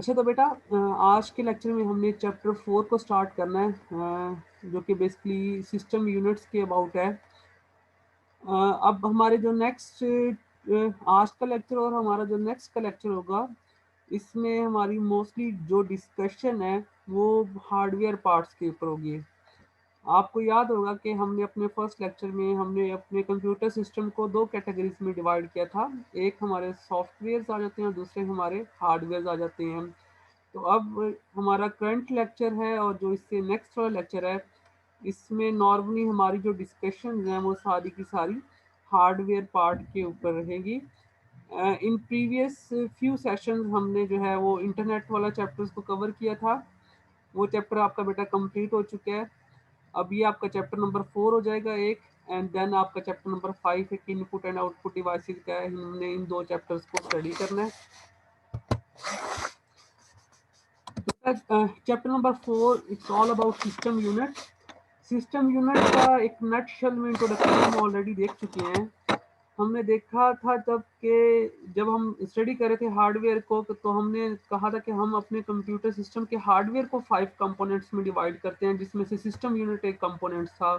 अच्छा तो बेटा आज के लेक्चर में हमने चैप्टर 4 को स्टार्ट करना है, जो कि बेसिकली सिस्टम यूनिट्स के अबाउट है। अब हमारे जो नेक्स्ट आज का लेक्चर और हमारा जो नेक्स्ट का लेक्चर होगा, इसमें हमारी मोस्टली जो डिस्कशन है वो हार्डवेयर पार्ट्स के ऊपर होगी। आपको याद होगा कि हमने अपने फर्स्ट लेक्चर में हमने अपने कंप्यूटर सिस्टम को दो कैटेगरीज में डिवाइड किया था। एक हमारे सॉफ्टवेयर आ जाते हैं और दूसरे हमारे हार्डवेयर आ जाते हैं। तो अब हमारा करंट लेक्चर है और जो इससे नेक्स्ट वाला लेक्चर है, इसमें नॉर्मली हमारी जो डिस्कशन हैं वो सारी की सारी हार्डवेयर पार्ट के ऊपर रहेगी। इन प्रीवियस फ्यू सेशंस हमने जो है वो इंटरनेट वाला चैप्टर्स को कवर किया था। वो चैप्टर आपका बेटा कंप्लीट हो चुका है। अब ये आपका चैप्टर नंबर 4 हो जाएगा एक, एंड देन आपका चैप्टर नंबर 5 है कि इनपुट एंड आउटपुट डिवाइसेस का है। हमने इन दो चैप्टर्स को स्टडी करना है। Chapter number 4 it's all about system unit. System unit का एक नटशेल में इंट्रोडक्शन हम ऑलरेडी देख चुके हैं। हमने देखा था जब हम स्टडी कर रहे थे हार्डवेयर को, तो हमने कहा था कि हम अपने कंप्यूटर सिस्टम के हार्डवेयर को 5 कंपोनेंट्स में डिवाइड करते हैं, जिसमें से सिस्टम यूनिट एक कंपोनेंट था।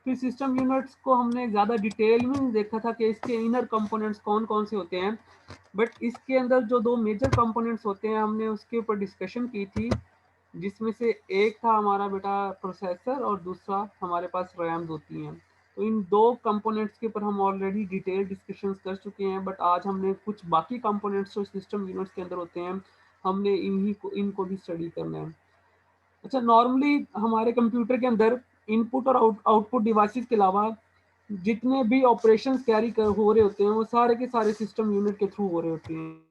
फिर सिस्टम यूनिट्स को हमने ज़्यादा डिटेल में देखा था कि इसके इनर कंपोनेंट्स कौन कौन से होते हैं, बट इसके अंदर जो दो मेजर कंपोनेंट्स होते हैं हमने उसके ऊपर डिस्कशन की थी, जिसमें से एक था हमारा बेटा प्रोसेसर और दूसरा हमारे पास रैम्स होती हैं। तो इन दो कंपोनेंट्स के ऊपर हम ऑलरेडी डिटेल डिस्कशंस कर चुके हैं, बट आज हमने कुछ बाकी कंपोनेंट्स जो सिस्टम यूनिट्स के अंदर होते हैं, हमने इनको भी स्टडी करना है। अच्छा, नॉर्मली हमारे कंप्यूटर के अंदर इनपुट और आउटपुट डिवाइसेस के अलावा जितने भी ऑपरेशंस हो रहे होते हैं वो सारे के सारे सिस्टम यूनिट के थ्रू हो रहे होते हैं।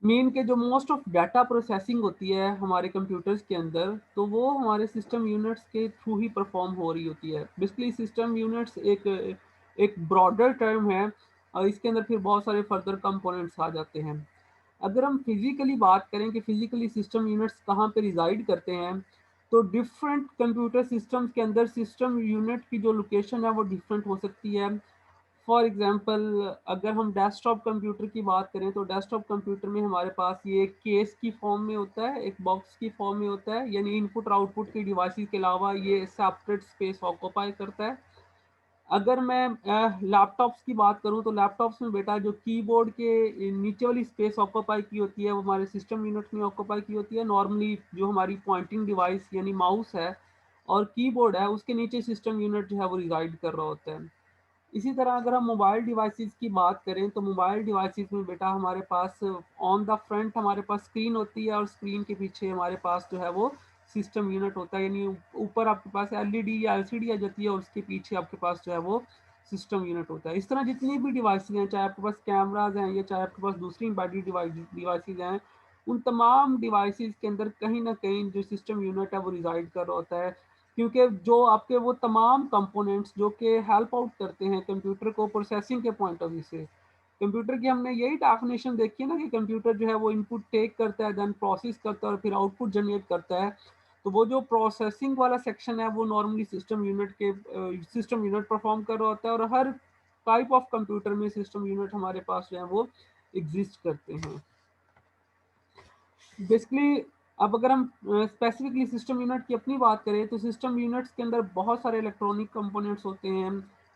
मेन के जो मोस्ट ऑफ डाटा प्रोसेसिंग होती है हमारे कंप्यूटर्स के अंदर, तो वो हमारे सिस्टम यूनिट्स के थ्रू ही परफॉर्म हो रही होती है। बेसिकली सिस्टम यूनिट्स एक एक ब्रॉडर टर्म है और इसके अंदर फिर बहुत सारे फर्दर कंपोनेंट्स आ जाते हैं। अगर हम फिजिकली बात करें कि फिजिकली सिस्टम यूनिट्स कहाँ पे रिजाइड करते हैं, तो डिफरेंट कंप्यूटर सिस्टम्स के अंदर सिस्टम यूनिट की जो लोकेशन है वो डिफरेंट हो सकती है। फॉर एग्जांपल, अगर हम डेस्कटॉप कंप्यूटर की बात करें तो डेस्कटॉप कंप्यूटर में हमारे पास ये एक केस की फॉर्म में होता है, एक बॉक्स की फॉर्म में होता है, यानी इनपुट और आउटपुट की डिवाइसेस के अलावा ये सेपरेट स्पेस ऑक्यूपाई करता है। अगर मैं लैपटॉप्स की बात करूं तो लैपटॉप्स में बेटा जो कीबोर्ड के नीचे वाली स्पेस ऑक्यूपाई की होती है वो हमारे सिस्टम यूनिट में ऑक्यूपाई की होती है। नॉर्मली जो हमारी पॉइंटिंग डिवाइस यानी माउस है और कीबोर्ड है, उसके नीचे सिस्टम यूनिट जो है वो रिजाइड कर रहा होता है। इसी तरह अगर हम मोबाइल डिवाइसेस की बात करें तो मोबाइल डिवाइसेस में बेटा हमारे पास ऑन द फ्रंट हमारे पास स्क्रीन होती है और स्क्रीन के पीछे हमारे पास जो है वो सिस्टम यूनिट होता है, यानी ऊपर आपके पास एलईडी या एलसीडी आ जाती है और उसके पीछे आपके पास जो है वो सिस्टम यूनिट होता है। इस तरह जितनी भी डिवाइसेज हैं, चाहे आपके पास कैमराज हैं या चाहे आपके पास दूसरी बड़ी डिवाइसेज हैं, उन तमाम डिवाइसेज के अंदर कहीं ना कहीं जो सिस्टम यूनिट है वो रिजाइड कर रहा होता है, क्योंकि जो आपके वो तमाम कंपोनेंट्स जो कि हेल्प आउट करते हैं कंप्यूटर को प्रोसेसिंग के पॉइंट ऑफ व्यू से। कंप्यूटर की हमने यही डेफिनेशन देखी है ना कि कंप्यूटर जो है वो इनपुट टेक करता है, देन प्रोसेस करता है और फिर आउटपुट जनरेट करता है। तो वो जो प्रोसेसिंग वाला सेक्शन है वो नॉर्मली सिस्टम यूनिट परफॉर्म कर रहा होता है, और हर टाइप ऑफ कंप्यूटर में सिस्टम यूनिट हमारे पास जो है वो एग्जिस्ट करते हैं। बेसिकली अब अगर हम स्पेसिफिकली सिस्टम यूनिट की अपनी बात करें तो सिस्टम यूनिट्स के अंदर बहुत सारे इलेक्ट्रॉनिक कंपोनेंट्स होते हैं।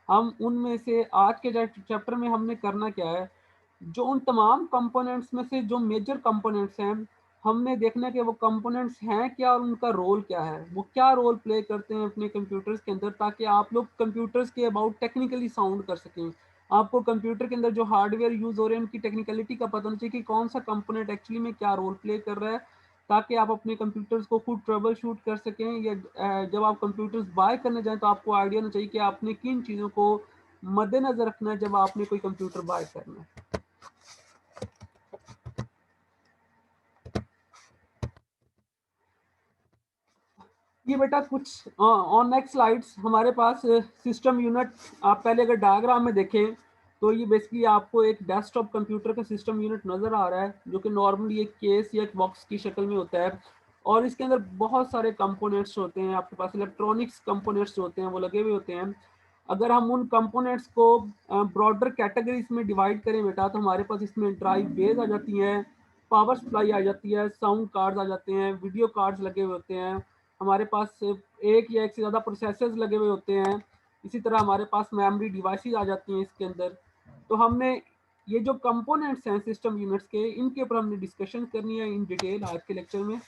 हम उनमें से आज के चैप्टर में हमने करना क्या है, जो उन तमाम कंपोनेंट्स में से जो मेजर कंपोनेंट्स हैं, हमने देखना कि वो कंपोनेंट्स हैं क्या और उनका रोल क्या है, वो क्या रोल प्ले करते हैं अपने कंप्यूटर्स के अंदर, ताकि आप लोग कंप्यूटर्स के अबाउट टेक्निकली साउंड कर सकें। आपको कंप्यूटर के अंदर जो हार्डवेयर यूज हो रहे हैं उनकी टेक्निकलिटी का पता होना चाहिए कि कौन सा कंपोनेंट एक्चुअली में क्या रोल प्ले कर रहा है, ताकि आप अपने कंप्यूटर्स को खुद ट्रबल शूट कर सकें, या जब आप कंप्यूटर्स बाय करने जाएं तो आपको आइडिया होना चाहिए कि आपने किन चीज़ों को मद्देनजर रखना है जब आपने कोई कंप्यूटर बाय करना है। ये बेटा कुछ ऑन नेक्स्ट स्लाइड्स हमारे पास सिस्टम यूनिट, आप पहले अगर डायग्राम में देखें तो ये बेसिकली आपको एक डेस्कटॉप कंप्यूटर का सिस्टम यूनिट नज़र आ रहा है, जो कि नॉर्मली एक केस या एक बॉक्स की शक्ल में होता है, और इसके अंदर बहुत सारे कंपोनेंट्स होते हैं। आपके पास इलेक्ट्रॉनिक्स कंपोनेंट्स जो होते हैं वो लगे हुए होते हैं। अगर हम उन कंपोनेंट्स को ब्रॉडर कैटेगरीज में डिवाइड करें बेटा, तो हमारे पास इसमें ड्राइव बेस आ जाती हैं, पावर सप्लाई आ जाती है, साउंड कार्ड्स आ जाते हैं, वीडियो कार्ड्स लगे हुए होते हैं, हमारे पास एक या एक से ज़्यादा प्रोसेसर्स लगे हुए होते हैं, इसी तरह हमारे पास मेमोरी डिवाइसेस आ जाती हैं इसके अंदर। तो हमने ये जो कंपोनेंट्स हैं सिस्टम यूनिट्स के, इनके ऊपर हमने डिस्कशन करनी है इन डिटेल आज के लेक्चर में।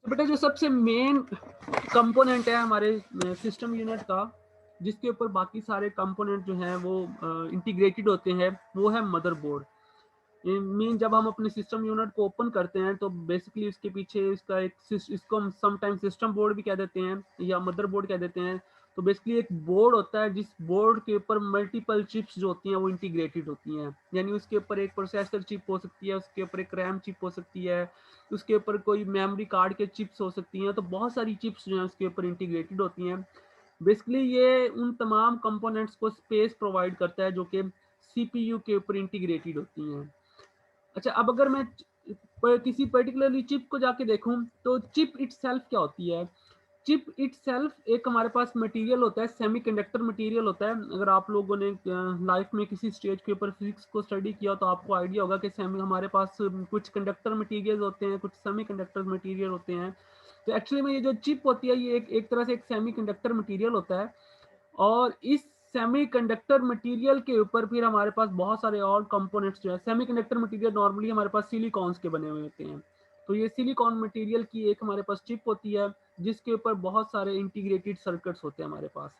तो बेटा जो सबसे मेन कंपोनेंट है हमारे सिस्टम यूनिट का, जिसके ऊपर बाकी सारे कंपोनेंट जो हैं वो इंटीग्रेटेड होते हैं, वो है मदरबोर्ड। मीन जब हम अपने सिस्टम यूनिट को ओपन करते हैं तो बेसिकली इसके पीछे इसका एक इसको हम समटाइम सिस्टम बोर्ड भी कह देते हैं या मदर बोर्ड कह देते हैं। तो बेसिकली एक बोर्ड होता है जिस बोर्ड के ऊपर मल्टीपल चिप्स जो होती हैं वो इंटीग्रेटेड होती हैं, यानी उसके ऊपर एक प्रोसेसर चिप हो सकती है, उसके ऊपर एक रैम चिप हो सकती है, उसके ऊपर कोई मेमोरी कार्ड के चिप्स हो सकती हैं। तो बहुत सारी चिप्स जो हैं उसके ऊपर इंटीग्रेटेड होती हैं। बेसिकली ये उन तमाम कंपोनेंट्स को स्पेस प्रोवाइड करता है जो कि सीपीयू के ऊपर इंटीग्रेटेड होती हैं। अच्छा, अब अगर मैं किसी पर्टिकुलरली चिप को जाके देखूं, तो चिप इटसेल्फ क्या होती है? चिप इटसेल्फ एक हमारे पास मटेरियल होता है, सेमीकंडक्टर मटेरियल होता है। अगर आप लोगों ने लाइफ में किसी स्टेज के ऊपर फिजिक्स को स्टडी किया तो आपको आइडिया होगा कि सेमी हमारे पास कुछ कंडक्टर मटेरियल होते हैं, कुछ सेमीकंडक्टर मटेरियल होते हैं। तो एक्चुअली में ये जो चिप होती है ये एक तरह से एक सेमीकंडक्टर मटेरियल होता है, और इस सेमीकंडक्टर मटेरियल के ऊपर फिर हमारे पास बहुत सारे और कंपोनेंट्स जो है। सेमीकंडक्टर मटेरियल नॉर्मली हमारे पास सिलिकॉन्स के बने हुए होते हैं। तो ये सिलिकॉन मटेरियल की एक हमारे पास चिप होती है जिसके ऊपर बहुत सारे इंटीग्रेटेड सर्किट्स होते हैं हमारे पास।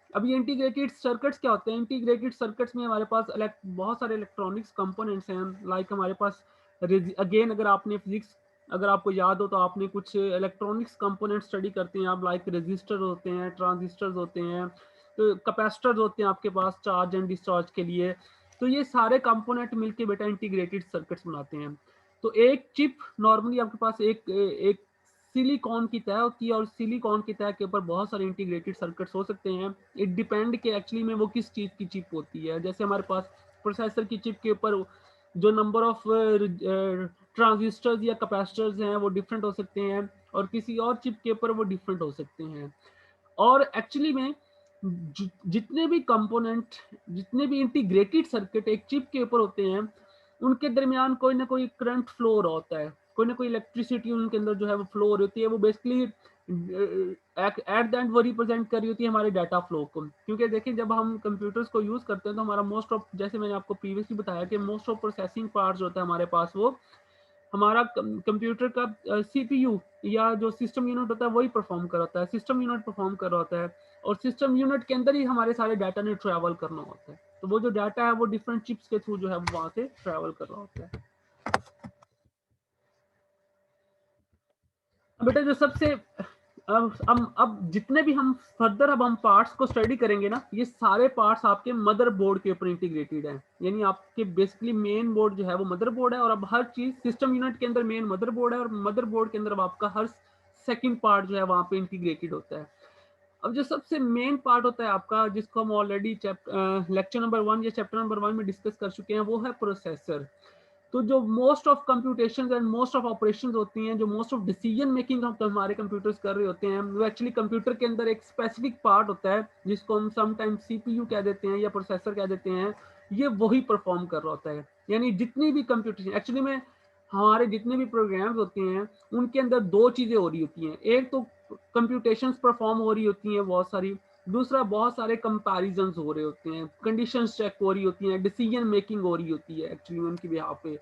अब ये इंटीग्रेटेड सर्किट्स क्या होते हैं? इंटीग्रेटेड सर्किट्स में हमारे पास बहुत सारे इलेक्ट्रॉनिक्स कंपोनेंट्स हैं। लाइक हमारे पास अगेन अगर आपने फिजिक्स अगर आपको याद हो तो आपने कुछ इलेक्ट्रॉनिक्स कंपोनेंट स्टडी करते हैं आप, लाइक रेजिस्टर होते हैं, ट्रांजिस्टर्स होते हैं, तो कैपेसिटर्स होते हैं आपके पास चार्ज एंड डिस्चार्ज के लिए। तो ये सारे कंपोनेंट मिलके बेटा इंटीग्रेटेड सर्किट्स बनाते हैं। तो एक चिप नॉर्मली आपके पास एक एक सिलिकॉन की तय होती है, और सिलिकॉन की तय के ऊपर बहुत सारे इंटीग्रेटेड सर्किट्स हो सकते हैं। इट डिपेंड कि एक्चुअली में वो किस चीज़ की चिप होती है। जैसे हमारे पास प्रोसेसर की चिप के ऊपर जो नंबर ऑफ ट्रांजिस्टर्स या कैपेसिटर्स हैं वो डिफरेंट हो सकते हैं, और किसी और चिप के ऊपर वो डिफरेंट हो सकते हैं। और एक्चुअली में जितने भी कंपोनेंट, जितने भी इंटीग्रेटेड सर्किट एक चिप के ऊपर होते हैं, उनके दरमियान कोई ना कोई करंट फ्लो हो रहा होता है, कोई ना कोई इलेक्ट्रिसिटी उनके अंदर जो है वो फ्लो हो रही होती है। वो बेसिकली एट द एंड वो रिप्रेजेंट कर रही होती है हमारे डाटा फ्लो को। क्योंकि देखिए जब हम कंप्यूटर्स को यूज़ करते हैं तो हमारा मोस्ट ऑफ, जैसे मैंने आपको प्रीवियसली बताया कि मोस्ट ऑफ प्रोसेसिंग पार्ट्स होता है हमारे पास, वो हमारा कंप्यूटर का सीपीयू या जो सिस्टम यूनिट होता है वही परफॉर्म कर रहा होता है, सिस्टम यूनिट परफॉर्म कर रहा होता है, और सिस्टम यूनिट के अंदर ही हमारे सारे डाटा ने ट्रैवल करना होता है। तो वो जो डाटा है वो डिफरेंट चिप्स के थ्रू जो है वहां से ट्रैवल कर रहा होता है। बेटा जो सबसे अब जितने भी हम फर्दर अब हम पार्ट्स को स्टडी करेंगे ना, ये सारे पार्ट्स आपके मदरबोर्ड के ऊपर इंटीग्रेटेड हैं। यानी आपके बेसिकली मेन बोर्ड जो है वो मदरबोर्ड है, और अब हर चीज सिस्टम यूनिट के अंदर मेन मदरबोर्ड है, और मदरबोर्ड के अंदर अब आपका हर सेकंड पार्ट जो है वहां पे इंटीग्रेटेड होता है। अब जो सबसे मेन पार्ट होता है आपका, जिसको हम ऑलरेडी लेक्चर नंबर 1 या चैप्टर नंबर 1 में डिस्कस कर चुके हैं, वो है प्रोसेसर। तो जो most of computation and most of operations होती हैं, जो मोस्ट ऑफ डिसीजन मेकिंग हम हमारे कंप्यूटर्स कर रहे होते हैं, वो एक्चुअली कंप्यूटर के अंदर एक स्पेसिफिक पार्ट होता है जिसको हम समटाइम्स सीपीयू कह देते हैं या प्रोसेसर कह देते हैं। ये वही परफॉर्म कर रहा होता है। यानी जितनी भी कंप्यूटेशन एक्चुअली में हमारे जितने भी प्रोग्राम्स होते हैं उनके अंदर दो चीजें हो रही होती हैं। एक तो कंप्यूटेशंस परफॉर्म हो रही होती हैं बहुत सारी, दूसरा बहुत सारे कंपैरिजंस हो रहे होते हैं, कंडीशंस चेक हो रही होती हैं, डिसीजन मेकिंग हो रही होती है एक्चुअली उनकी बिहाफ पे।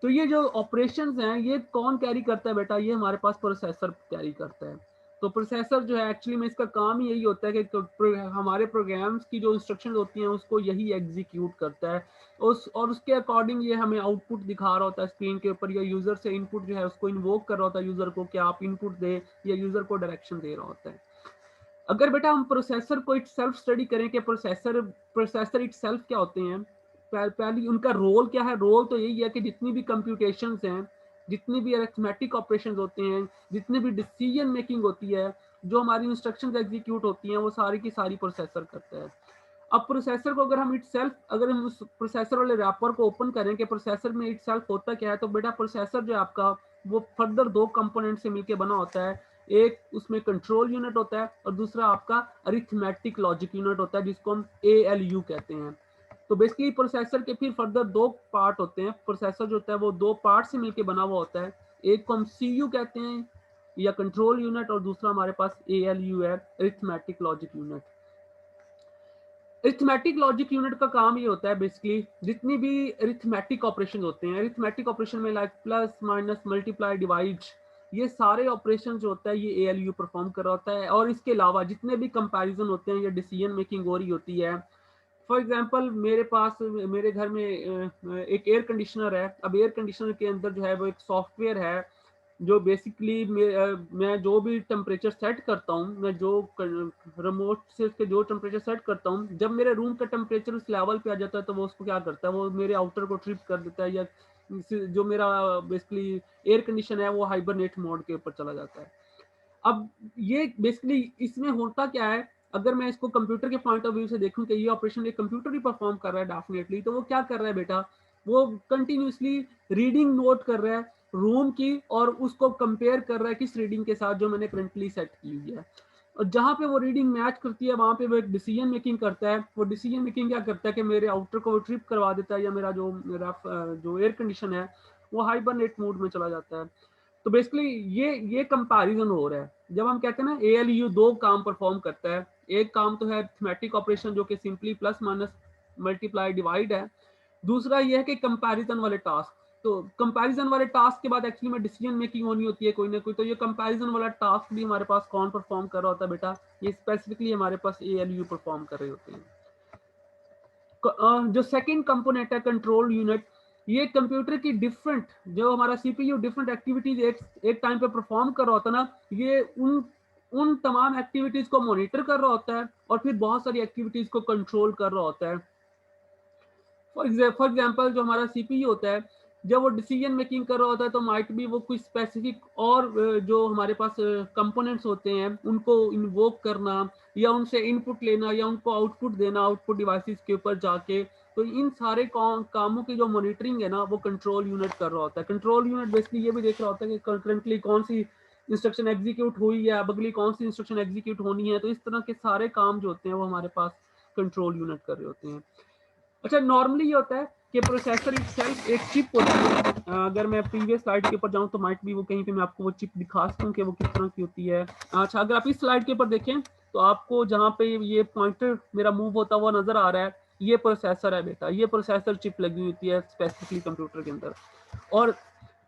तो ये जो ऑपरेशंस हैं ये कौन कैरी करता है बेटा? ये हमारे पास प्रोसेसर कैरी करता है। तो प्रोसेसर जो है एक्चुअली में इसका काम ही यही होता है कि हमारे प्रोग्राम्स की जो इंस्ट्रक्शन होती हैं उसको यही एग्जीक्यूट करता है, और उसके अकॉर्डिंग ये हमें आउटपुट दिखा रहा होता है स्क्रीन के ऊपर, या यूजर से इनपुट जो है उसको इन्वोक कर रहा होता है यूजर को कि आप इनपुट दे, या यूजर को डायरेक्शन दे रहा होता है। अगर बेटा हम प्रोसेसर को इट सेल्फ स्टडी करें कि प्रोसेसर प्रोसेसर इट सेल्फ क्या होते हैं, पहली उनका रोल क्या है? रोल तो यही है कि जितनी भी कंप्यूटेशंस हैं जितनी भी अरिथमेटिक ऑपरेशंस होते हैं, जितनी भी डिसीजन मेकिंग होती है, जो हमारी इंस्ट्रक्शंस एग्जीक्यूट होती हैं, वो सारी की सारी प्रोसेसर करता है। अब प्रोसेसर को अगर हम इटसेल्फ, अगर हम उस प्रोसेसर वाले रैपर को ओपन करें कि प्रोसेसर में इटसेल्फ होता क्या है, तो बेटा प्रोसेसर जो है आपका, वो फर्दर दो कंपोनेंट से मिलकर बना होता है। एक उसमें कंट्रोल यूनिट होता है और दूसरा आपका अरिथमेटिक लॉजिक यूनिट होता है, जिसको हम ALU कहते हैं। तो बेसिकली प्रोसेसर के फिर फर्दर दो पार्ट होते हैं। प्रोसेसर जो होता है वो दो पार्ट से मिलकर बना हुआ होता है। एक को हम CU कहते हैं या कंट्रोल यूनिट, और दूसरा हमारे पास ALU है, arithmetic logic unit. Arithmetic logic unit का काम ये होता है बेसिकली, जितनी भी अरिथमेटिक ऑपरेशन होते हैं, अरिथमेटिक ऑपरेशन में like plus minus multiply divide, ये सारे ऑपरेशन जो होता है ये ALU परफॉर्म कर रहा होता है। और इसके अलावा जितने भी कंपैरिजन होते हैं या डिसीजन मेकिंग हो रही होती है, फॉर एग्जांपल मेरे पास, मेरे घर में एक एयर कंडीशनर है। अब एयर कंडीशनर के अंदर जो है वो एक सॉफ्टवेयर है, जो बेसिकली मैं जो भी टेम्परेचर सेट करता हूँ, मैं जो रिमोट से उसके जो टेम्परेचर सेट करता हूँ, जब मेरे रूम का टेम्परेचर उस लेवल पे आ जाता है तो वो उसको क्या करता है, वो मेरे आउटर को ट्रिप कर देता है, या जो मेरा बेसिकली एयर कंडीशन है वो हाइबरनेट मोड के ऊपर चला जाता है। अब ये बेसिकली इसमें होता क्या है, अगर मैं इसको कंप्यूटर के पॉइंट ऑफ व्यू से देखूं कि ये ऑपरेशन एक कंप्यूटर ही परफॉर्म कर रहा है डेफिनेटली, तो वो क्या कर रहा है बेटा, वो कंटिन्यूसली रीडिंग नोट कर रहा है रूम की, और उसको कंपेयर कर रहा है किस रीडिंग के साथ जो मैंने करंटली सेट की हुई है। और जहां पे वो रीडिंग मैच करती है वहां पे वो एक डिसीजन मेकिंग करता है। वो डिसीजन मेकिंग क्या करता है कि मेरे आउटर को वो ट्रिप करवा देता है, या मेरा जो एयर कंडीशन है वो हाइबरनेट मोड में चला जाता है। तो बेसिकली ये कंपैरिजन हो रहा है। जब हम कहते हैं ना ALU दो काम परफॉर्म करता है, एक काम तो है अरिथमेटिक ऑपरेशन जो कि simply plus minus multiply divide है, दूसरा ये है कि कंपैरिजन वाले टास्क। तो कंपैरिजन वाले टास्क के बाद एक्चुअली में डिसीजन मेकिंग होनी होती है कोई ना कोई, तो ये कंपैरिजन वाला टास्क भी हमारे पास कौन परफॉर्म कर रहा होता है बेटा, ये स्पेसिफिकली हमारे पास ALU परफॉर्म कर रहे होते हैं। जो सेकंड कंपोनेंट है कंट्रोल यूनिट, ये कंप्यूटर की डिफरेंट, जो हमारा CPU डिफरेंट एक्टिविटीज एक टाइम पे परफॉर्म कर रहा होता है ना, ये उन तमाम एक्टिविटीज को मॉनिटर कर रहा होता है और फिर बहुत सारी एक्टिविटीज को कंट्रोल कर रहा होता है। फॉर एग्जाम्पल जो हमारा CPU होता है, जब वो डिसीजन मेकिंग कर रहा होता है तो माइट भी वो कुछ स्पेसिफिक और जो हमारे पास कंपोनेंट्स होते हैं उनको इन्वोक करना, या उनसे इनपुट लेना, या उनको आउटपुट देना आउटपुट डिवाइसेस के ऊपर जाके। तो इन सारे कामों की जो मॉनिटरिंग है ना, वो कंट्रोल यूनिट कर रहा होता है। कंट्रोल यूनिट बेसिकली ये भी देख रहा होता है कि करंटली कौन सी इंस्ट्रक्शन एग्जीक्यूट हुई है, अब अगली कौन सी इंस्ट्रक्शन एग्जीक्यूट होनी है। तो इस तरह के सारे काम जो होते हैं वो हमारे पास कंट्रोल यूनिट कर रहे होते हैं। अच्छा, नॉर्मली ये होता है कि प्रोसेसर इटसेल्फ एक चिप होती है। अगर मैं प्रीवियस स्लाइड के ऊपर जाऊं तो माइट भी वो कहीं पे मैं आपको वो चिप दिखा सकता हूं कि वो किस तरह की होती है। अच्छा, अगर आप इस स्लाइड के ऊपर देखें तो आपको जहां पे ये पॉइंटर मेरा मूव होता हुआ नजर आ रहा है, ये प्रोसेसर है बेटा, ये प्रोसेसर चिप लगी हुई होती है स्पेसिफिकली कंप्यूटर के अंदर। और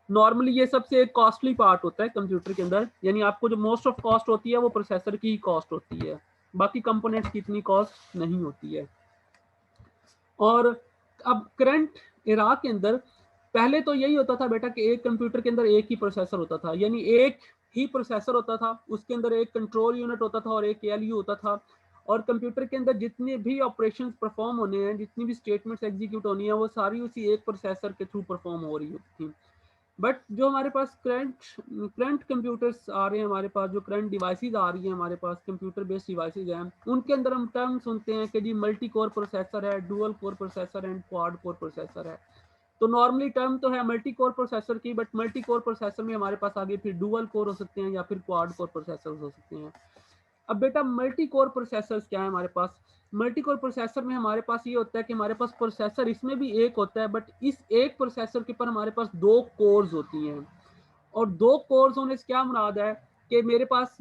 नॉर्मली ये सबसे एक कॉस्टली पार्ट होता है कंप्यूटर के अंदर, यानी आपको जो मोस्ट ऑफ कॉस्ट होती है वो प्रोसेसर की ही कॉस्ट होती है, बाकी कंपोनेंट्स की इतनी कॉस्ट नहीं होती है। और अब करंट इरा के अंदर पहले तो यही होता था बेटा कि एक कंप्यूटर के अंदर एक ही प्रोसेसर होता था, यानी एक ही प्रोसेसर होता था, उसके अंदर एक कंट्रोल यूनिट होता था और एक ALU होता था। और कंप्यूटर के अंदर जितने भी ऑपरेशंस परफॉर्म होने हैं, जितनी भी स्टेटमेंट्स एग्जीक्यूट होनी है, वो सारी उसी एक प्रोसेसर के थ्रू परफॉर्म हो रही होती थी। बट जो हमारे पास करंट कंप्यूटर्स आ रहे हैं, हमारे पास जो करंट डिवाइसेस आ रही हैं, हमारे पास कंप्यूटर बेस्ड डिवाइसेस हैं, उनके अंदर हम टर्म सुनते हैं कि जी मल्टी कोर प्रोसेसर है, dual core processor and quad core processor है। तो नॉर्मली टर्म तो है मल्टी कोर प्रोसेसर की, बट मल्टी कोर प्रोसेसर में हमारे पास आगे फिर डुअल कोर हो सकते हैं या फिर क्वाड कोर प्रोसेसर हो सकते हैं। अब बेटा मल्टी कोर प्रोसेसर्स क्या है हमारे पास, मल्टी कोर प्रोसेसर में हमारे पास ये होता है कि हमारे पास प्रोसेसर इसमें भी एक होता है, बट इस एक प्रोसेसर के ऊपर हमारे पास दो कोर्स होती हैं। और दो कोर्स होने से क्या मुराद है कि मेरे पास,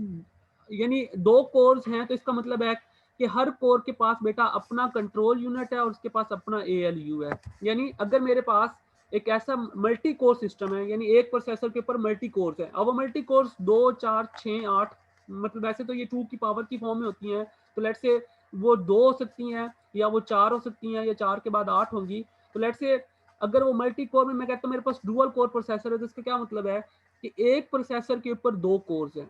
यानी दो कोर्स हैं तो इसका मतलब है कि हर कोर के पास बेटा अपना कंट्रोल यूनिट है और उसके पास अपना ALU है। यानी अगर मेरे पास एक ऐसा मल्टी कोर सिस्टम है, यानी एक प्रोसेसर के ऊपर मल्टी कोर्स है, अब वो मल्टी कोर्स 2 4 6 8, मतलब वैसे तो ये 2 की पावर की फॉर्म में होती हैं, तो लेट्स से वो 2 हो सकती हैं या वो 4 हो सकती हैं या 4 के बाद 8 होंगी। तो लेट्स से अगर वो मल्टी कोर में मैं कहता हूँ मेरे पास डुअल कोर प्रोसेसर है, तो इसका क्या मतलब है कि एक प्रोसेसर के ऊपर दो कोर्स हैं।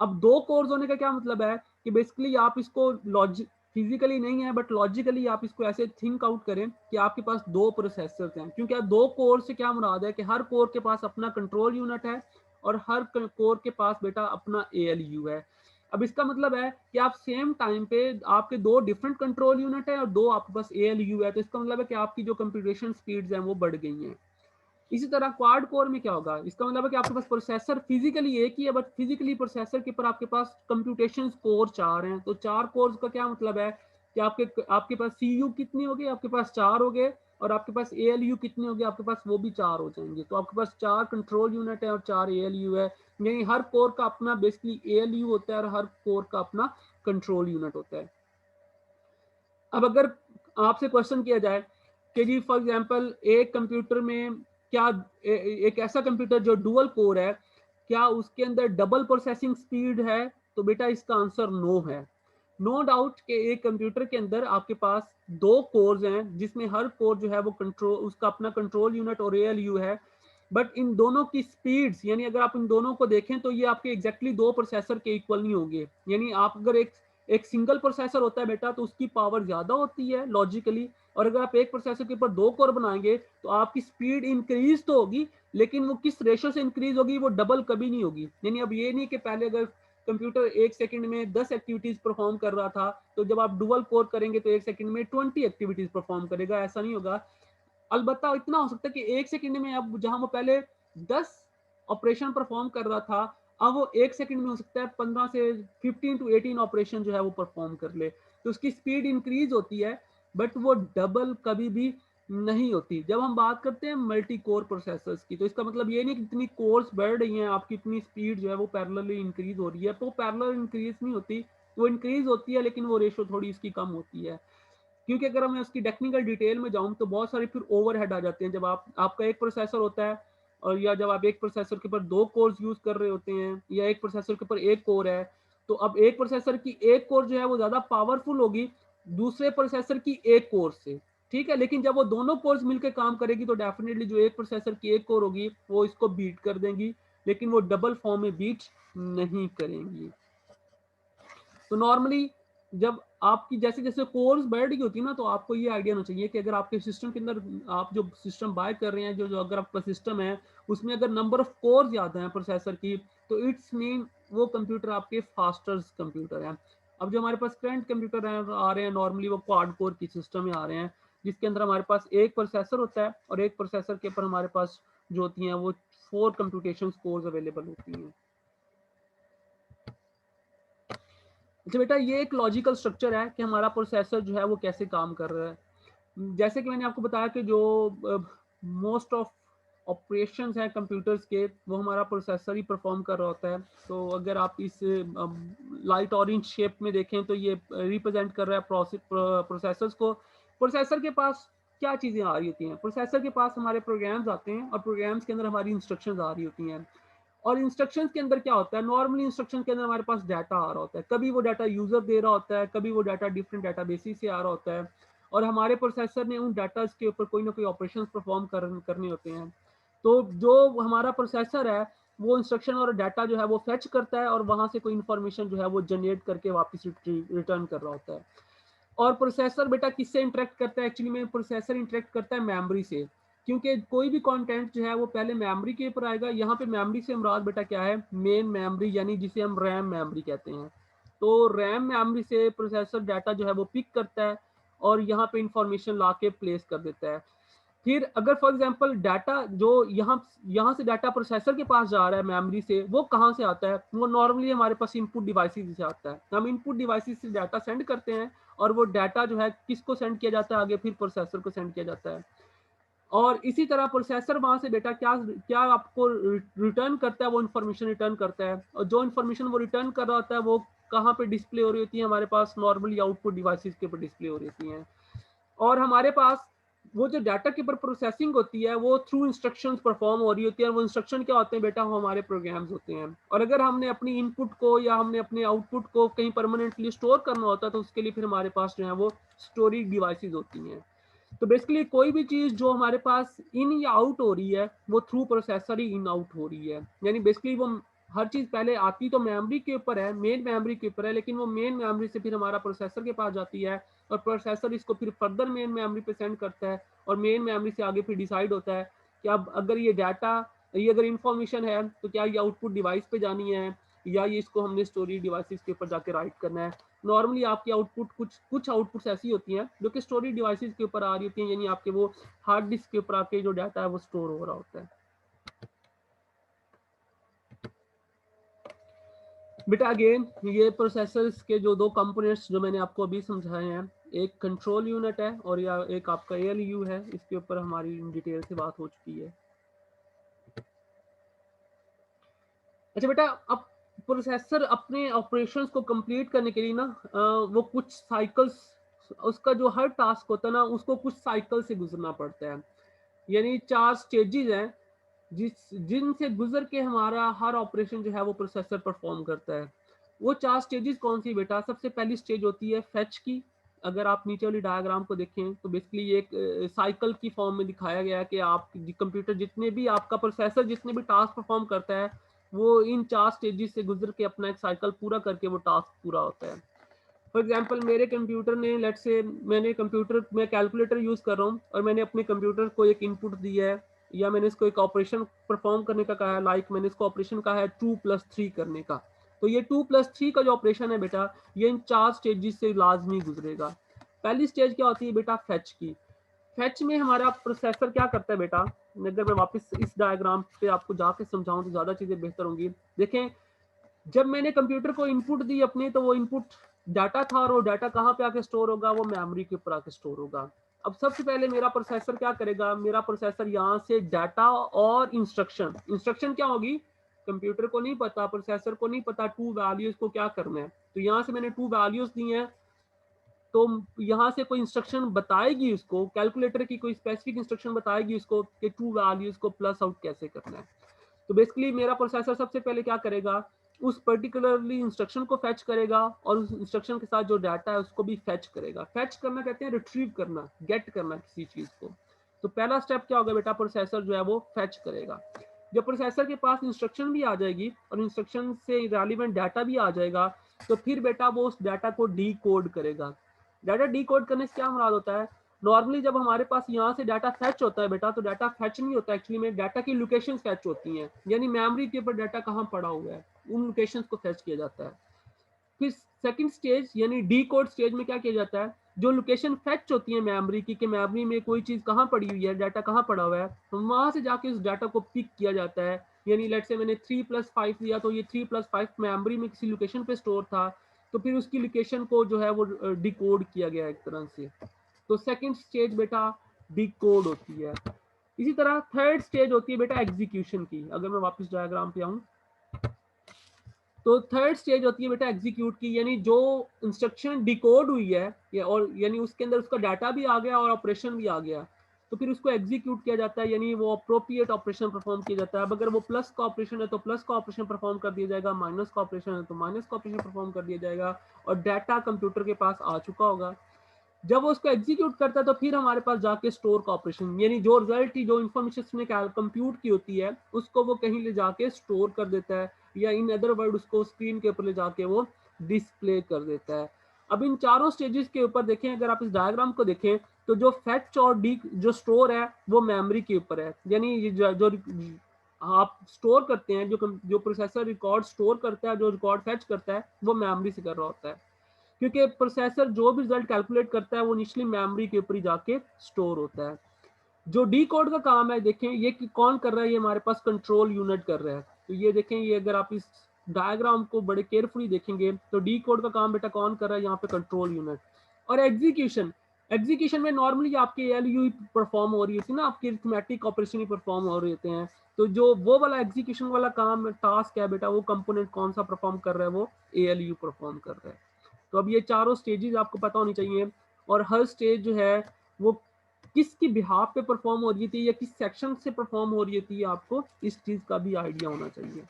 अब दो कोर्स होने का क्या मतलब है कि बेसिकली आप इसको लॉजिक फिजिकली नहीं है, बट लॉजिकली आप इसको ऐसे थिंक आउट करें कि आपके पास दो प्रोसेसर्स हैं, क्योंकि आप दो कोर से क्या मुराद है कि हर कोर के पास अपना कंट्रोल यूनिट है और हर कोर के पास बेटा अपना एएलयू है। अब इसका मतलब है कि आप सेम टाइम पे आपके दो डिफरेंट कंट्रोल यूनिट है और दो आपके पास एएलयू है, तो इसका मतलब है कि आपकी जो कंप्यूटेशन स्पीड्स हैं वो बढ़ गई हैं। इसी तरह क्वाड कोर में क्या होगा, इसका मतलब है कि आपके पास प्रोसेसर फिजिकली एक ही है, बट फिजिकली प्रोसेसर के ऊपर आपके पास कंप्यूटेशन कोर चार हैं। तो चार कोर्स का क्या मतलब है कि आपके पास सीयू कितनी होगी, आपके पास चार हो गए, और आपके पास एएलयू कितने होंगे, आपके पास वो भी चार हो जाएंगे। तो आपके पास चार कंट्रोल यूनिट है और चार एएलयू है, यानी हर कोर का अपना बेसिकली एएलयू होता है और हर कोर का अपना कंट्रोल यूनिट होता है। अब अगर आपसे क्वेश्चन किया जाए कि जी फॉर एग्जांपल एक कंप्यूटर में क्या एक ऐसा कंप्यूटर जो डुअल कोर है, क्या उसके अंदर डबल प्रोसेसिंग स्पीड है, तो बेटा इसका आंसर नो है। नो डाउट कि एक कंप्यूटर के अंदर आपके पास दो कोर्स हैं जिसमें हर कोर जो है वो कंट्रोल उसका अपना कंट्रोल यूनिट और एएलयू है, बट इन दोनों की स्पीड्स, यानी अगर आप इन दोनों को देखें तो ये आपके एग्जैक्टली दो प्रोसेसर के इक्वल नहीं होंगे। यानी आप अगर एक सिंगल प्रोसेसर होता है बेटा तो उसकी पावर ज्यादा होती है लॉजिकली, और अगर आप एक प्रोसेसर के ऊपर दो कोर बनाएंगे तो आपकी स्पीड इंक्रीज तो होगी, लेकिन वो किस रेशो से इंक्रीज होगी, वो डबल कभी नहीं होगी। यानी अब ये नहीं कि पहले अगर कंप्यूटर एक सेकंड में 10 एक्टिविटीज परफॉर्म कर रहा था, तो जब आप डुअल कोर करेंगे तो एक सेकंड में 20 एक्टिविटीज परफॉर्म करेगा, ऐसा नहीं होगा। अलबत्ता इतना हो सकता है कि एक सेकंड में अब जहां वो पहले 10 ऑपरेशन परफॉर्म कर रहा था, अब वो एक सेकंड में हो सकता है 15 से 15 टू 18 ऑपरेशन जो है वो परफॉर्म कर ले। तो उसकी स्पीड इंक्रीज होती है, बट वो डबल कभी भी नहीं होती। जब हम बात करते हैं मल्टी कोर प्रोसेसर्स की, तो इसका मतलब ये नहीं कि जितनी कोर्स बढ़ रही हैं आपकी इतनी स्पीड जो है वो पैरेलली इंक्रीज हो रही है, तो पैरेलल इंक्रीज नहीं होती, वो इंक्रीज होती है लेकिन वो रेशो थोड़ी इसकी कम होती है। क्योंकि अगर मैं उसकी टेक्निकल डिटेल में जाऊं तो बहुत सारे फिर ओवरहेड आ जाते हैं। जब आपका एक प्रोसेसर होता है, और या जब आप एक प्रोसेसर के ऊपर दो कोर्स यूज कर रहे होते हैं, या एक प्रोसेसर के ऊपर एक कोर है, तो अब एक प्रोसेसर की एक कोर जो है वो ज्यादा पावरफुल होगी दूसरे प्रोसेसर की एक कोर से, ठीक है। लेकिन जब वो दोनों कोर्स मिलकर काम करेगी तो डेफिनेटली जो एक प्रोसेसर की एक कोर होगी वो इसको बीट कर देंगी, लेकिन वो डबल फॉर्म में बीट नहीं करेंगी। तो नॉर्मली जब आपकी जैसे जैसे कोर्स बढ़ रही होती है ना, तो आपको ये आइडिया होना चाहिए कि अगर आपके सिस्टम के अंदर आप जो सिस्टम बाय कर रहे हैं, जो जो अगर आपका सिस्टम है उसमें अगर नंबर ऑफ कोर ज्यादा है प्रोसेसर की, तो इट्स मीन वो कंप्यूटर आपके फास्टर कंप्यूटर है। अब जो हमारे पास करंट कंप्यूटर आ रहे हैं नॉर्मली वो क्वाड कोर की सिस्टम में आ रहे हैं, जिसके अंदर हमारे पास एक प्रोसेसर होता है और एक प्रोसेसर के ऊपर हमारे पास जो होती हैं वो 4 कंप्यूटेशन कोर्स अवेलेबल होती हैं। अच्छा बेटा, ये एक लॉजिकल स्ट्रक्चर है कि हमारा प्रोसेसर जो है वो कैसे काम कर रहा है। जैसे कि मैंने आपको बताया कि जो मोस्ट ऑफ ऑपरेशंस हैं कंप्यूटर्स के, वो हमारा प्रोसेसर ही परफॉर्म कर रहा होता है। तो अगर आप इस लाइट ऑरेंज शेप में देखें तो ये रिप्रेजेंट कर रहा है प्रोसेसर्स को। प्रोसेसर के पास क्या चीज़ें आ रही होती हैं, प्रोसेसर के पास हमारे प्रोग्राम्स आते हैं और प्रोग्राम्स के अंदर हमारी इंस्ट्रक्शंस आ रही होती हैं। और इंस्ट्रक्शंस के अंदर क्या होता है, नॉर्मली इंस्ट्रक्शन के अंदर हमारे पास डाटा आ रहा होता है, कभी वो डाटा यूजर दे रहा होता है, कभी वो डाटा डिफरेंट डाटा बेसिस से आ रहा होता है, और हमारे प्रोसेसर ने उन डाटा के ऊपर कोई ना कोई ऑपरेशन परफॉर्म करने होते हैं। तो जो हमारा प्रोसेसर है वो इंस्ट्रक्शन और डाटा जो है वो फेच करता है और वहां से कोई इंफॉर्मेशन जो है वो जनरेट करके वापस रिटर्न कर रहा होता है। और प्रोसेसर बेटा किससे इंटरेक्ट करता है, एक्चुअली में प्रोसेसर इंटरेक्ट करता है मेमोरी से, क्योंकि कोई भी कंटेंट जो है वो पहले मेमोरी के ऊपर आएगा। यहाँ पे मेमोरी से मुराद बेटा क्या है, मेन मेमोरी, यानी जिसे हम रैम मेमोरी कहते हैं। तो रैम मेमोरी से प्रोसेसर डाटा जो है वो पिक करता है और यहाँ पे इंफॉर्मेशन ला के प्लेस कर देता है। फिर अगर फॉर एग्जांपल डाटा जो यहाँ यहाँ से डाटा प्रोसेसर के पास जा रहा है मेमोरी से, वो कहाँ से आता है, वो नॉर्मली हमारे पास इनपुट डिवाइसेस से आता है। हम इनपुट डिवाइसेस से डाटा सेंड करते हैं और वो डाटा जो है किसको सेंड किया जाता है, आगे फिर प्रोसेसर को सेंड किया जाता है। और इसी तरह प्रोसेसर वहां से बेटा क्या क्या आपको रिटर्न करता है, वो इन्फॉर्मेशन रिटर्न करता है, और जो इन्फॉर्मेशन वो रिटर्न कर रहा होता है वो कहाँ पे डिस्प्ले हो रही होती है, हमारे पास नॉर्मली आउटपुट डिवाइसेस के ऊपर डिस्प्ले हो रही होती हैं। और हमारे पास वो जो डाटा के ऊपर प्रोसेसिंग होती है वो थ्रू इंस्ट्रक्शंस परफॉर्म हो रही होती है। वो इंस्ट्रक्शन क्या होते हैं बेटा, वो हमारे प्रोग्राम्स होते हैं। और अगर हमने अपनी इनपुट को या हमने अपने आउटपुट को कहीं परमानेंटली स्टोर करना होता है तो उसके लिए फिर हमारे पास जो है वो स्टोरेज डिवाइसेस होती हैं। तो बेसिकली कोई भी चीज जो हमारे पास इन या आउट हो रही है वो through processor he in out हो रही है। यानी बेसिकली वो हर चीज़ पहले आती तो मेमोरी के ऊपर है, मेन मेमोरी के ऊपर है, लेकिन वो मेन मेमोरी से फिर हमारा प्रोसेसर के पास जाती है और प्रोसेसर इसको फिर फर्दर मेन मेमोरी पे सेंड करता है और मेन मेमोरी से आगे फिर डिसाइड होता है कि अब अगर ये डाटा, ये अगर इंफॉर्मेशन है तो क्या ये आउटपुट डिवाइस पे जानी है या ये इसको हमने स्टोरेज डिवाइसेस के ऊपर जाके राइट करना है। नॉर्मली आपकी आउटपुट कुछ आउटपुट्स ऐसी होती हैं जो कि स्टोरेज डिवाइसेस के ऊपर आ रही होती हैं, यानी आपके वो हार्ड डिस्क के ऊपर आके जो डाटा है वो स्टोर हो रहा होता है। बेटा अगेन ये प्रोसेसर्स के जो दो कंपोनेंट्स जो मैंने आपको अभी समझाए हैं, एक कंट्रोल यूनिट है और या एक आपका एएलयू है, इसके ऊपर हमारी डिटेल से बात हो चुकी है। अच्छा बेटा, अब प्रोसेसर अपने ऑपरेशंस को कंप्लीट करने के लिए ना वो कुछ साइकिल्स, उसका जो हर टास्क होता है ना उसको कुछ साइकिल से गुजरना पड़ता है, यानी 4 स्टेजेस हैं जिनसे गुजर के हमारा हर ऑपरेशन जो है वो प्रोसेसर परफॉर्म करता है। वो 4 स्टेजेस कौन सी बेटा? सबसे पहली स्टेज होती है फेच की। अगर आप नीचे वाली डायग्राम को देखें तो बेसिकली ये एक साइकिल की फॉर्म में दिखाया गया है कि आप कंप्यूटर जितने भी आपका प्रोसेसर जितने भी टास्क परफॉर्म करता है वो इन 4 स्टेजेस से गुजर के अपना एक साइकिल पूरा करके वो टास्क पूरा होता है। फॉर एग्जाम्पल मेरे कंप्यूटर ने, लेट से मैंने कंप्यूटर में कैलकुलेटर यूज कर रहा हूँ और मैंने अपने कंप्यूटर को एक इनपुट दिया है या मैंने इसको एक ऑपरेशन परफॉर्म करने का कहा है, लाइक मैंने इसको ऑपरेशन कहा है 2+3 करने का। तो ये 2+3 का जो ऑपरेशन है बेटा, ये इन 4 स्टेजेस से लाजमी गुजरेगा। पहली स्टेज क्या होती है बेटा? फेच की। फेच में हमारा प्रोसेसर क्या करता है बेटा? अगर मैं वापस इस डायग्राम पे आपको जाके समझाऊं तो ज्यादा चीजें बेहतर होंगी। देखें, जब मैंने कंप्यूटर को इनपुट दी अपनी, तो वो इनपुट डाटा था और वो डाटा कहाँ पे आके स्टोर होगा? वो मेमोरी के ऊपर आके स्टोर होगा। अब सबसे पहले मेरा प्रोसेसर क्या करेगा? मेरा प्रोसेसर यहाँ से डाटा और इंस्ट्रक्शन, इंस्ट्रक्शन क्या होगी? कंप्यूटर को नहीं पता, प्रोसेसर को नहीं पता टू वैल्यूज को क्या करना है, तो यहाँ से मैंने टू वैल्यूज दी हैं, तो यहाँ से कोई इंस्ट्रक्शन बताएगी उसको, कैलकुलेटर की कोई स्पेसिफिक इंस्ट्रक्शन बताएगी उसको कि टू वैल्यूज को प्लस आउट कैसे करना है। तो बेसिकली मेरा प्रोसेसर सबसे पहले क्या करेगा? उस पर्टिकुलरली इंस्ट्रक्शन को फेच करेगा और उस इंस्ट्रक्शन के साथ जो डाटा है उसको भी फेच करेगा। फेच करना कहते हैं रिट्रीव करना, गेट करना किसी चीज को। तो पहला स्टेप क्या होगा बेटा? प्रोसेसर जो है वो फेच करेगा। जब प्रोसेसर के पास इंस्ट्रक्शन भी आ जाएगी और इंस्ट्रक्शन से रेलिवेंट डाटा भी आ जाएगा, तो फिर बेटा वो उस डाटा को डी कोड करेगा। डाटा डी कोड करने से क्या मुराद होता है? नॉर्मली जब हमारे पास यहाँ से डाटा फैच होता है बेटा, तो डाटा फैच नहीं होता एक्चुअली में, डाटा की लोकेशन फैच होती हैं, यानी मेमोरी के ऊपर डाटा कहाँ पड़ा हुआ है उन लोकेशंस को फैच किया जाता है। फिर सेकंड स्टेज यानी डी कोड स्टेज में क्या किया जाता है? जो लोकेशन फैच होती है मेमोरी की, कि मेमोरी में कोई चीज कहाँ पड़ी हुई है, डाटा कहाँ पड़ा हुआ है, तो वहां से जाके उस डाटा को पिक किया जाता है। यानी लेट से मैंने 3+5 दिया, तो ये 3+5 मेमोरी में किसी लोकेशन पे स्टोर था, तो फिर उसकी लोकेशन को जो है वो डिकोड किया गया एक तरह से। तो सेकंड स्टेज बेटा डिकोड होती है। इसी तरह थर्ड स्टेज होती है बेटा एग्जीक्यूशन की। अगर मैं वापस डायग्राम पे आऊं तो थर्ड स्टेज होती है बेटा एग्जीक्यूट की, यानी जो इंस्ट्रक्शन डिकोड हुई है या और यानी उसके अंदर उसका डाटा भी आ गया और ऑपरेशन भी आ गया, तो फिर उसको एग्जीक्यूट किया जाता है, यानी वो अप्रोप्रिएट ऑपरेशन परफॉर्म किया जाता है। अब अगर वो प्लस का ऑपरेशन है तो प्लस का ऑपरेशन परफॉर्म कर दिया जाएगा, माइनस का ऑपरेशन है तो माइनस का ऑपरेशन परफॉर्म कर दिया जाएगा और डाटा कंप्यूटर के पास आ चुका होगा। जब वो उसको एग्जीक्यूट करता है तो फिर हमारे पास जाके स्टोर का ऑपरेशन, यानी जो रिजल्ट की जो इन्फॉर्मेशन उसने कंप्यूट की होती है उसको वो कहीं ले जाके स्टोर कर देता है, या इन अदर वर्ड उसको स्क्रीन के ऊपर ले जाके वो डिस्प्ले कर देता है। अब इन चारों स्टेजेस के ऊपर देखें, अगर आप इस डायग्राम को देखें तो जो फेच और डी जो स्टोर है वो मेमोरी के ऊपर है, यानी जो आप स्टोर करते हैं, जो प्रोसेसर रिकॉर्ड स्टोर करता है, जो रिकॉर्ड फेच करता है वो मेमोरी से कर रहा होता है, क्योंकि प्रोसेसर जो भी रिजल्ट कैलकुलेट करता है वो इनिशियली मेमोरी के ऊपर ही जाके स्टोर होता है। जो डी कोड का काम है, देखें ये कौन कर रहा है? ये हमारे पास कंट्रोल यूनिट कर रहा है। तो ये देखें, ये अगर आप इस डायग्राम को बड़े केयरफुली देखेंगे तो डी कोड का काम बेटा कौन कर रहा है? यहाँ पे कंट्रोल यूनिट। और एग्जीक्यूशन, एग्जीक्यूशन में नॉर्मली आपके एलयू परफॉर्म हो रही होती है ना, आपकी अरिथमेटिक ऑपरेशन ही परफॉर्म हो रहे होते हैं। तो जो वो वाला एग्जीक्यूशन वाला काम टास्क है बेटा, वो कंपोनेंट कौन सा परफॉर्म कर रहा है? वो एएलयू परफॉर्म कर रहा है। तो अब ये चारों स्टेजेस आपको पता होनी चाहिए, और हर स्टेज जो है वो किसकी बिहाफ पे परफॉर्म हो रही थी या किस सेक्शन से परफॉर्म हो रही थी, आपको इस चीज का भी आइडिया होना चाहिए।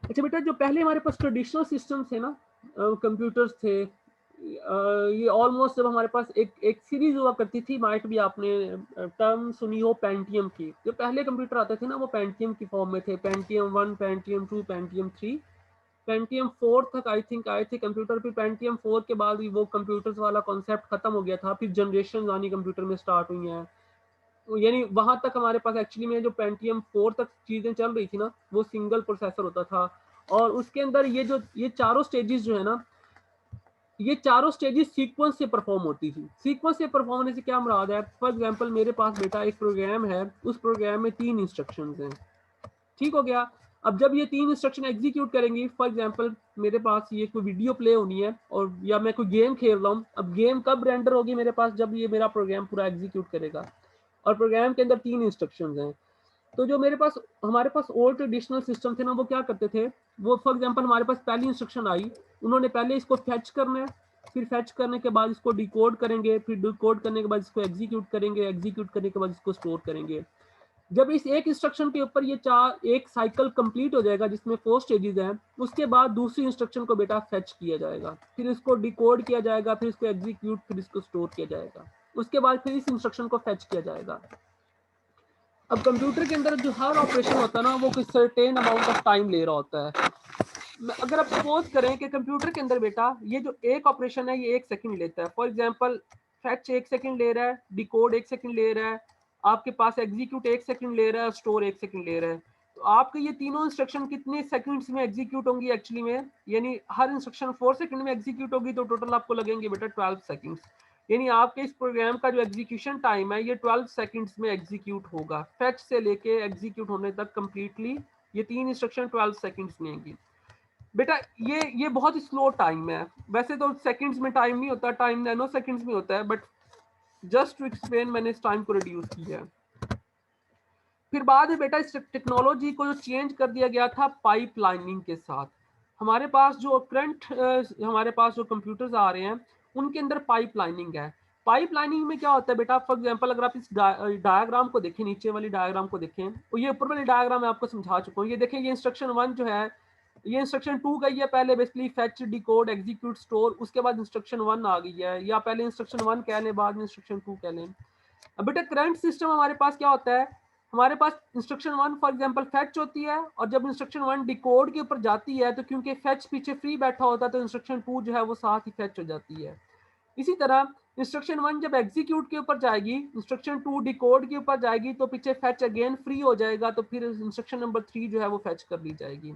अच्छा बेटा, जो पहले हमारे पास ट्रेडिशनल सिस्टम थे ना, कंप्यूटर्स थे, ये ऑलमोस्ट जब हमारे पास एक एक सीरीज हुआ करती थी, माइट भी आपने टर्म सुनी हो पेंटियम की। जो पहले कंप्यूटर आते थे ना वो पेंटियम की फॉर्म में थे, पेंटियम 1, पेंटियम 2, पेंटियम 3, पेंटियम 4 तक आई थिंक आए थे कंप्यूटर। फिर पेंटियम 4 के बाद भी वो कंप्यूटर्स वाला कॉन्सेप्ट खत्म हो गया था, फिर जनरेशन आनी कंप्यूटर में स्टार्ट हुई हैं। तो यानी वहां तक हमारे पास एक्चुअली में जो पेंटियम 4 तक चीजें चल रही थी ना, वो सिंगल प्रोसेसर होता था। और उसके अंदर ये चारों स्टेजेस जो है ना, ये चारों स्टेजेस सीक्वेंस से परफॉर्म होती थी। सीक्वेंस से परफॉर्म होने से क्या मुराद है? फॉर एग्जांपल मेरे पास बेटा एक प्रोग्राम है, उस प्रोग्राम में 3 इंस्ट्रक्शंस हैं, ठीक हो गया। अब जब ये 3 इंस्ट्रक्शन एग्जीक्यूट करेंगी, फॉर एग्जांपल मेरे पास ये कोई वीडियो प्ले होनी है और या मैं कोई गेम खेल रहा हूँ। अब गेम कब रेंडर होगी मेरे पास? जब ये मेरा प्रोग्राम पूरा एग्जीक्यूट करेगा। और प्रोग्राम के अंदर 3 इंस्ट्रक्शंस हैं। तो जो मेरे पास हमारे पास ओल्ड ट्रेडिशनल सिस्टम थे ना, वो क्या करते थे, वो फॉर एग्जांपल हमारे पास पहली इंस्ट्रक्शन आई, उन्होंने पहले इसको फेच करना है, फिर फेच करने के बाद इसको डिकोड करेंगे, फिर डिकोड करने के बाद इसको एग्जीक्यूट करेंगे, एग्जीक्यूट करने के बाद इसको स्टोर करेंगे। जब इस एक इंस्ट्रक्शन के ऊपर ये चार एक साइकिल कंप्लीट हो जाएगा जिसमें 4 स्टेजेस हैं, उसके बाद दूसरी इंस्ट्रक्शन को बेटा फेच किया जाएगा, फिर इसको डिकोड किया जाएगा, फिर इसको एग्जीक्यूट, फिर इसको स्टोर किया जाएगा। उसके बाद फिर इस इंस्ट्रक्शन को फेच किया जाएगा। अब कंप्यूटर के अंदर जो हर ऑपरेशन होता है ना, वो कोई सर्टेन अमाउंट ऑफ टाइम ले रहा होता है। अगर आप सपोज करें कि कंप्यूटर के अंदर बेटा ये जो एक ऑपरेशन है ये 1 सेकंड लेता है, फॉर एग्जांपल फैच 1 सेकंड ले रहा है, डिकोड 1 सेकंड ले रहा है, आपके पास एग्जीक्यूट 1 सेकंड ले रहा है, स्टोर 1 सेकंड ले रहा है। तो आपके ये तीनों इंस्ट्रक्शन कितने सेकंड्स में एग्जीक्यूट होंगी एक्चुअली में? यानी हर इंस्ट्रक्शन 4 सेकंड में एग्जीक्यूट होगी, तो टोटल आपको लगेंगे बेटा 12 सेकंड्स। यानी आपके इस प्रोग्राम का जो एग्जीक्यूशन टाइम है ये 12 सेकंड्स में एग्जीक्यूट होगा, फैच से लेके एग्जीक्यूट होने तक कंप्लीटली ये 3 इंस्ट्रक्शन 12 सेकंड्स में आएंगी। बेटा ये बहुत ही स्लो टाइम है। वैसे तो सेकंड्स में टाइम नहीं होता, टाइम नैनो सेकंड्स में होता है, बट जस्ट टू एक्सप्लेन मैंने इस टाइम को रिड्यूस किया है। फिर बाद में बेटा इस टेक्नोलॉजी को जो चेंज कर दिया गया था पाइपलाइनिंग के साथ। हमारे पास जो करंट हमारे पास जो कंप्यूटर्स आ रहे हैं उनके अंदर पाइपलाइनिंग है। पाइपलाइनिंग में क्या होता है बेटा? फॉर एग्जांपल अगर आप इस डायग्राम को देखें, नीचे वाली डायग्राम को देखें, तो ये ऊपर वाली डायग्राम मैं आपको समझा चुका हूँ। ये देखें, ये इंस्ट्रक्शन 1 जो है, ये इंस्ट्रक्शन 2 का ही है। पहले basically fetch, decode, execute, store, उसके बाद इंस्ट्रक्शन 1 आ गई है, या पहले इंस्ट्रक्शन 1 कह लें, बाद में इंस्ट्रक्शन 2 कह लें। अब बेटा करंट सिस्टम हमारे पास क्या होता है? हमारे पास इंस्ट्रक्शन 1 फॉर एग्जांपल फेच होती है, और जब इंस्ट्रक्शन 1 डिकोड के ऊपर जाती है तो क्योंकि फेच पीछे फ्री बैठा होता है तो इंस्ट्रक्शन 2 जो है वो साथ ही फेच हो जाती है। इसी तरह इंस्ट्रक्शन 1 जब एग्जीक्यूट के ऊपर जाएगी, इंस्ट्रक्शन 2 डिकोड के ऊपर जाएगी, तो पीछे फेच अगेन फ्री हो जाएगा, तो फिर इंस्ट्रक्शन नंबर 3 जो है वो फेच कर ली जाएगी।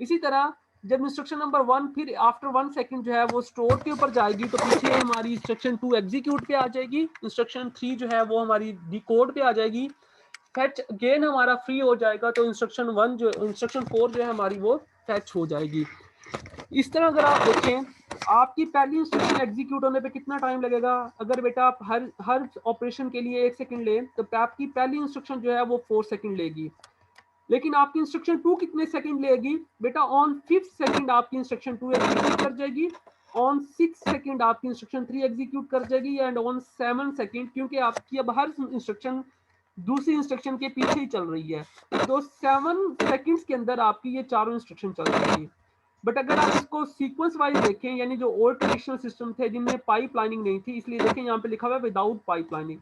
इसी तरह जब इंस्ट्रक्शन नंबर 1 फिर आफ्टर 1 सेकंड जो है वो स्टोर के ऊपर जाएगी, तो पीछे हमारी इंस्ट्रक्शन 2 एग्जीक्यूट पे आ जाएगी, इंस्ट्रक्शन 3 जो है वो हमारी डिकोड पे आ जाएगी, फेच अगेन हमारा फ्री हो जाएगा, तो इंस्ट्रक्शन 4 जो है हमारी वो फेच हो जाएगी। इस तरह अगर आप देखें, आपकी पहली इंस्ट्रक्शन एग्जीक्यूट होने पे कितना टाइम लगेगा? अगर बेटा आप हर ऑपरेशन के लिए 1 सेकंड लें, तो आपकी पहली इंस्ट्रक्शन जो है वो 4 सेकंड लेगी। लेकिन आपकी इंस्ट्रक्शन 2 कितने सेकंड लेगी? बेटा ऑन 5th सेकंड आपकी इंस्ट्रक्शन 2 एग्जीक्यूट कर जाएगी, ऑन 6th सेकंड आपकी इंस्ट्रक्शन 3 एग्जीक्यूट कर जाएगी, एंड ऑन 7th सेकंड, क्योंकि आपकी अब हर इंस्ट्रक्शन दूसरी इंस्ट्रक्शन के पीछे ही चल रही है, तो 7 सेकंड्स के अंदर आपकी ये चारों इंस्ट्रक्शन चल जाएगी। बट अगर आप इसको सीक्वेंस वाइज देखें, यानी जो ओल्ड ट्रेडिशनल सिस्टम थे जिनमें पाइपलाइनिंग नहीं थी, इसलिए देखें यहाँ पे लिखा हुआ है विदाउट पाइपलाइनिंग,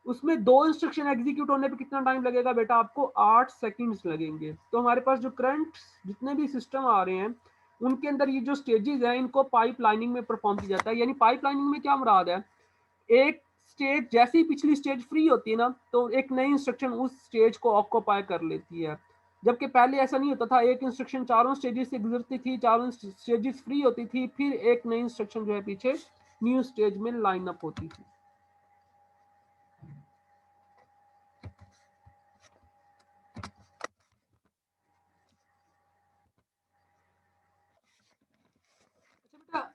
उसमें 2 इंस्ट्रक्शन एग्जीक्यूट होने पे कितना टाइम लगेगा बेटा? आपको 8 सेकंड्स लगेंगे। तो हमारे पास जो करंट जितने भी सिस्टम आ रहे हैं उनके अंदर ये जो स्टेजेस हैं इनको पाइपलाइनिंग में परफॉर्म किया जाता है। यानी पाइपलाइनिंग में क्या मुराद है? एक स्टेज जैसे ही पिछली स्टेज फ्री होती है ना, तो एक नई इंस्ट्रक्शन उस स्टेज को ऑक्यूपाई कर लेती है, जबकि पहले ऐसा नहीं होता था। एक इंस्ट्रक्शन चारों स्टेजेस से गुजरती थी, चारों स्टेजेस फ्री होती थी, फिर एक नई इंस्ट्रक्शन जो है पीछे न्यू स्टेज में लाइन अप होती थी।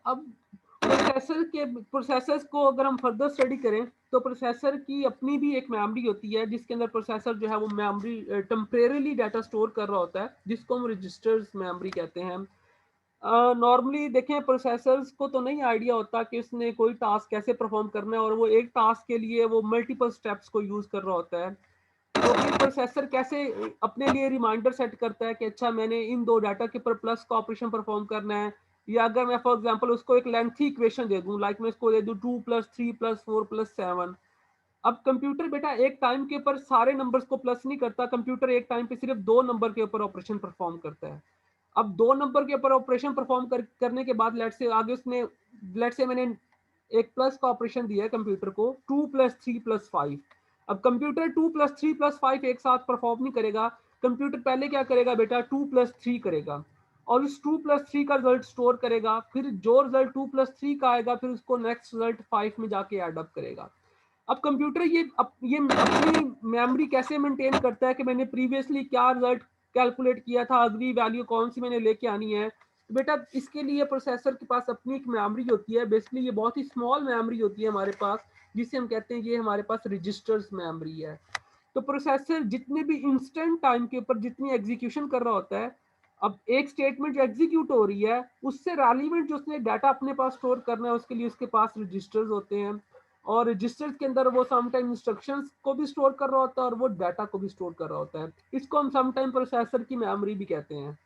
अब प्रोसेसर्स को अगर हम फर्दर स्टडी करें, तो प्रोसेसर की अपनी भी एक मेमोरी होती है, जिसके अंदर प्रोसेसर जो है वो मेमोरी टेम्परेरीली डाटा स्टोर कर रहा होता है, जिसको हम रजिस्टर्स मेमोरी कहते हैं। नॉर्मली देखें, प्रोसेसर्स को तो नहीं आइडिया होता कि उसने कोई टास्क कैसे परफॉर्म करना है, और वो एक टास्क के लिए वो मल्टीपल स्टेप्स को यूज कर रहा होता है। तो फिर प्रोसेसर कैसे अपने लिए रिमाइंडर सेट करता है कि अच्छा मैंने इन 2 डाटा के ऊपर प्लस का ऑपरेशन परफॉर्म करना है, या अगर मैं फॉर एग्जांपल उसको एक लेंथी इक्वेशन दे दूं, लाइक मैं इसको दे दूं 2 + 3 + 4 + 7। अब कंप्यूटर बेटा एक टाइम के ऊपर सारे नंबर्स को प्लस नहीं करता, कंप्यूटर एक टाइम पे सिर्फ दो नंबर के ऊपर ऑपरेशन परफॉर्म करता है। अब दो नंबर के ऊपर ऑपरेशन परफॉर्म करने के बाद लेट से आगे उसने, लेट से मैंने एक प्लस का ऑपरेशन दिया है कंप्यूटर को, 2 + 3 + 5। अब कंप्यूटर 2 + 3 + 5 एक साथ परफॉर्म नहीं करेगा, कंप्यूटर पहले क्या करेगा बेटा, 2 + 3 करेगा और उस 2 + 3 का रिजल्ट स्टोर करेगा, फिर जो रिजल्ट 2 + 3 का आएगा फिर उसको नेक्स्ट रिजल्ट 5 में जाके ऐड अप करेगा। अब कंप्यूटर ये अपनी मेमोरी कैसे मेंटेन करता है कि मैंने प्रीवियसली क्या रिजल्ट कैलकुलेट किया था, अगली वैल्यू कौन सी मैंने लेके आनी है। तो बेटा इसके लिए प्रोसेसर के पास अपनी एक मेमोरी होती है, बेसिकली ये बहुत ही स्मॉल मेमोरी होती है हमारे पास, जिसे हम कहते हैं ये हमारे पास रजिस्टर्स मेमोरी है। तो प्रोसेसर जितने भी इंस्टेंट टाइम के ऊपर जितनी एग्जीक्यूशन कर रहा होता है, अब एक स्टेटमेंट जो एग्जीक्यूट हो रही है उससे रेलिवेंट जो उसने डाटा अपने पास स्टोर करना है उसके लिए उसके पास रजिस्टर्स होते हैं, और रजिस्टर्स के अंदर वो समटाइम इंस्ट्रक्शंस को भी स्टोर कर रहा होता है और वो डाटा को भी स्टोर कर रहा होता है। इसको हम समटाइम प्रोसेसर की मेमोरी भी कहते हैं।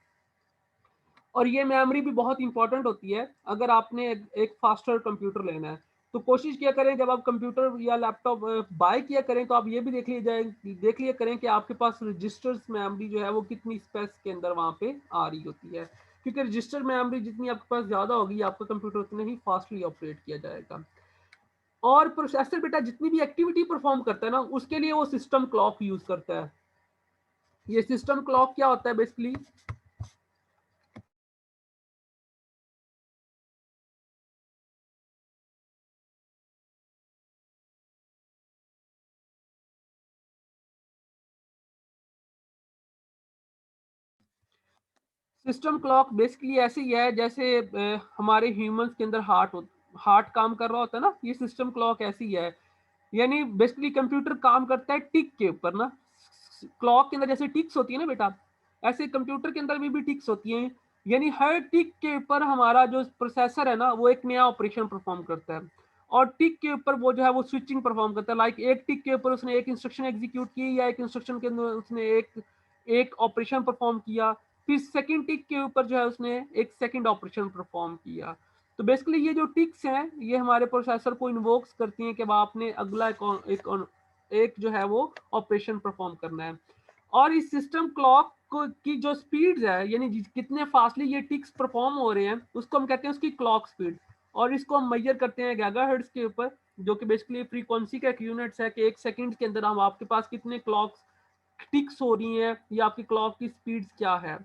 और ये मेमोरी भी बहुत इंपॉर्टेंट होती है अगर आपने एक फास्टर कंप्यूटर लेना है। तो कोशिश किया करें जब आप कंप्यूटर या लैपटॉप बाय किया करें तो आप ये भी देख लिया करें कि आपके पास रजिस्टर्स मेमोरी जो है वो कितनी स्पेस के अंदर वहां पे आ रही होती है, क्योंकि रजिस्टर मेमोरी जितनी आपके पास ज्यादा होगी आपका कंप्यूटर उतने ही फास्टली ऑपरेट किया जाएगा। और प्रोसेसर बेटा जितनी भी एक्टिविटी परफॉर्म करता है ना उसके लिए वो सिस्टम क्लॉक यूज करता है। ये सिस्टम क्लॉक क्या होता है बेसिकली, सिस्टम क्लॉक बेसिकली ऐसे ही है जैसे हमारे ह्यूमंस के अंदर हार्ट काम कर रहा होता है ना, ये सिस्टम क्लॉक ऐसी ही है। यानी बेसिकली कंप्यूटर काम करता है टिक के ऊपर ना, क्लॉक के अंदर जैसे टिक्स होती है ना बेटा, ऐसे कंप्यूटर के अंदर भी टिक्स होती हैं। यानी हर टिक के ऊपर हमारा जो प्रोसेसर है ना वो एक नया ऑपरेशन परफॉर्म करता है, और टिक के ऊपर वो जो है वो स्विचिंग परफॉर्म करता है। लाइक एक टिक के ऊपर उसने एक इंस्ट्रक्शन एग्जीक्यूट की या एक इंस्ट्रक्शन के अंदर उसने एक एक ऑपरेशन परफॉर्म किया, फिर सेकंड टिक के ऊपर जो है उसने एक सेकंड ऑपरेशन परफॉर्म किया। तो बेसिकली ये जो टिक्स हैं ये हमारे प्रोसेसर को इन्वोक्स करती हैं कि अब आपने अगला एक जो है वो ऑपरेशन परफॉर्म करना है। और इस सिस्टम क्लॉक की जो स्पीड है यानी कितने फास्टली ये टिक्स परफॉर्म हो रहे हैं उसको हम कहते हैं उसकी क्लॉक स्पीड, और इसको हम मेजर करते हैं गीगाहर्ट्ज के ऊपर, जो कि बेसिकली फ्रीक्वेंसी का एक यूनिट्स है कि एक सेकंड के अंदर हम आपके पास कितने क्लॉक टिक्स हो रही हैं या आपकी क्लॉक की स्पीड क्या है।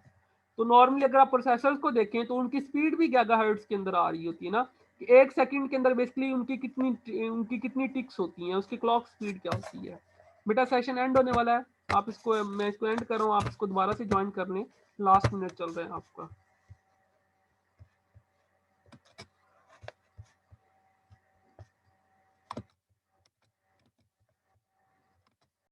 तो नॉर्मली अगर आप प्रोसेसर्स को देखें तो उनकी स्पीड भी गीगाहर्ट्ज के अंदर आ रही होती है ना, कि एक सेकंड के अंदर बेसिकली उनकी कितनी टिक्स होती हैं, उसकी क्लॉक स्पीड क्या होती है। बेटा सेशन एंड होने वाला है, आप इसको मैं इसको एंड कर रहा हूँ, आप इसको दोबारा से ज्वाइन कर लें, लास्ट मिनट चल रहे हैं आपका।